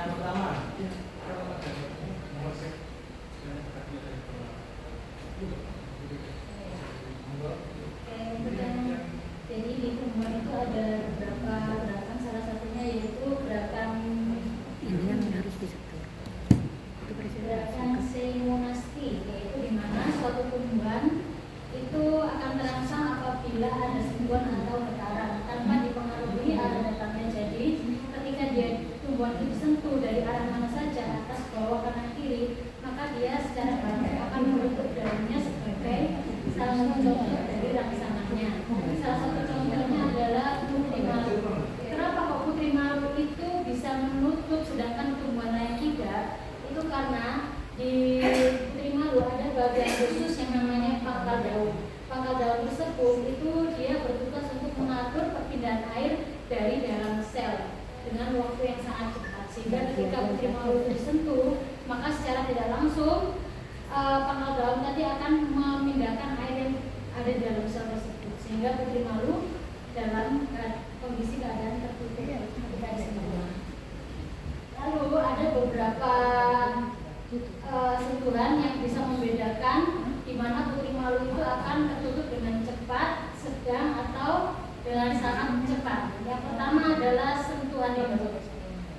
Yang pertama, jadi di tumbuhan itu ada beberapa gerakan, salah satunya yaitu gerakan ini yang harus disetor. Gerakan seimonasti, yaitu di mana suatu tumbuhan itu akan terangsang apabila ada sentuhan atau getaran tanpa dipengaruhi arah datangnya. Jadi ketika tumbuhan itu disentuh dari arah mana saja, atas, bawah, kanan, kiri, maka dia secara langsung akan membentuk daunnya sebagai salah satu contoh dari rangsangannya. Salah satu contohnya adalah putri malu. Kenapa kok putri malu itu bisa menutup sedangkan tumbuhan lain tidak? Itu karena di putri malu ada bagian khusus yang namanya pangkal daun. Pangkal daun tersebut itu dia bertugas untuk mengatur perpindahan air dari dalam sel dengan waktu yang sangat cepat, sehingga ketika putri malu itu disentuh, maka secara tidak langsung pangkal daun tadi akan memindahkan air yang ada di dalam sel tersebut, sehingga putri malu dalam kondisi keadaan tertutup ketika disentuh. Lalu ada beberapa sentuhan yang bisa membedakan di mana putri malu itu akan tertutup dengan cepat, sedang, atau dengan sangat cepat. Yang pertama adalah sentuhan lembut.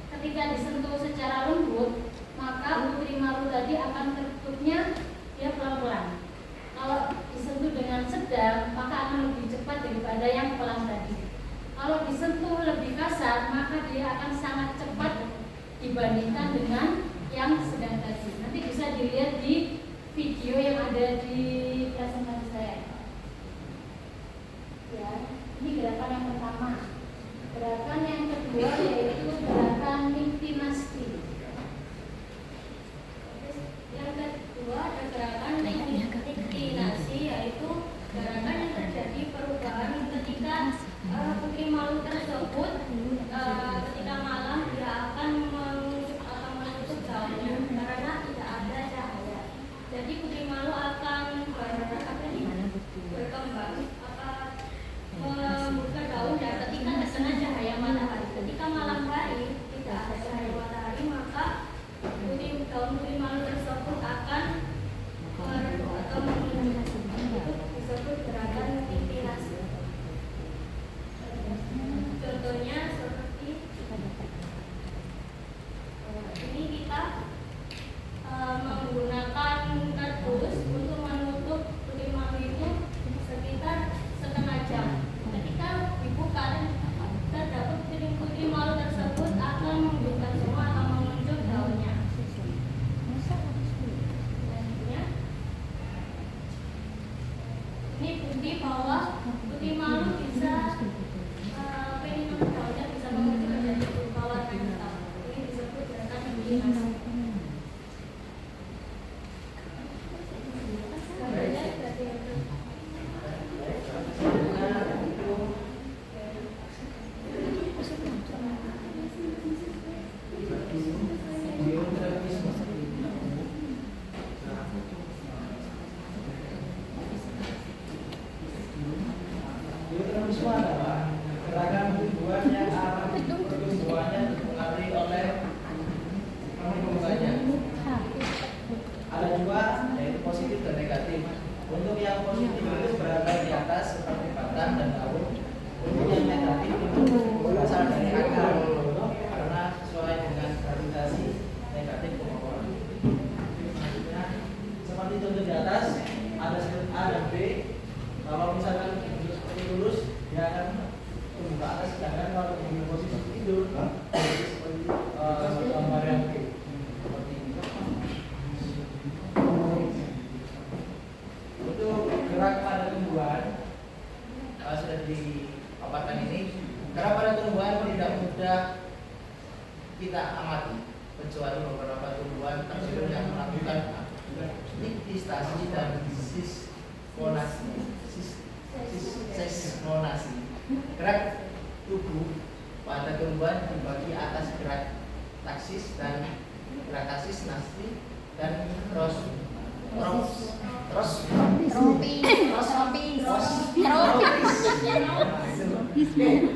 Ketika disentuh secara lembut, maka putri malu tadi akan tertutupnya dia pelan-pelan. Kalau disentuh dengan sedang, maka akan lebih cepat daripada yang pelan tadi. Kalau disentuh lebih kasar, maka dia akan sangat cepat dibandingkan dengan yang sedang tadi. Nanti bisa dilihat di video yang ada di presentasi saya. Ya, ini gerakan yang pertama. Gerakan yang kedua yaitu gerakan intimasti. Yang kedua ada gerakan intimasi, yaitu gerakan yang terjadi perubahan ketika putri malu tersebut ketika malam dia akan menutup daunnya karena tidak ada cahaya. Jadi putri malu akan berkembang, membuka daun dan ketika terkena cahaya matahari. Ketika malam hari tidak ada cahaya matahari, maka daun putri malu tersebut akan meredup atau menguning. Itu disebut gerakan intimasi. Contohnya seperti ini, kita menggunakan kardus untuk menutup putri malu itu sekitar setengah jam. Ketika dibuka, terdapat putri malu tersebut akan membuka semua atau menguncup daunnya. Selanjutnya, ini bukti bahwa putri malu bisa daunnya bisa menguncup menjadi berupa warna hitam. Ini disebut gerakan intimasi. gerakan tumbuhan yang arah pertumbuhannya dipengaruhi oleh pembukanya. Ada dua, yaitu positif dan negatif. Untuk yang positif itu berada di atas seperti batang dan daun. Untuk yang negatif itu berasal dari akar karena sesuai dengan gravitasi negatif pembawa. Seperti contoh di atas ada sudut A dan B. Kalau misalkan seperti lurus, dia akan tumbuh ke atas, sedangkan kalau di posisi tidur seperti gambar yang B seperti ini. Untuk gerak pada tumbuhan sudah dipaparkan ini. Gerak pada tumbuhan tidak mudah kita amati, kecuali beberapa tumbuhan tersebut yang melakukan dikstasi dan seismonasi. Gerak tubuh pada tumbuhan dibagi atas gerak taksis dan gerak taksis nasti dan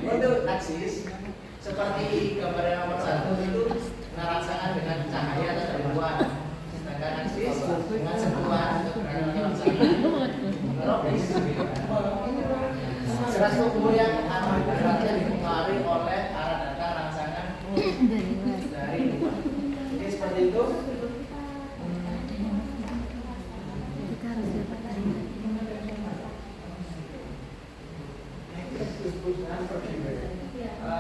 untuk taksis seperti gambar yang nomor 1 itu logis. Struktur yang aman beratnya dipengaruhi oleh arah datang rangsangan dari luar. Oke, seperti itu. Kita harus dapat dari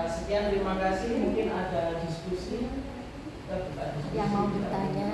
Sekian, terima kasih. Mungkin ada diskusi. Kita buka diskusi. yang mau bertanya.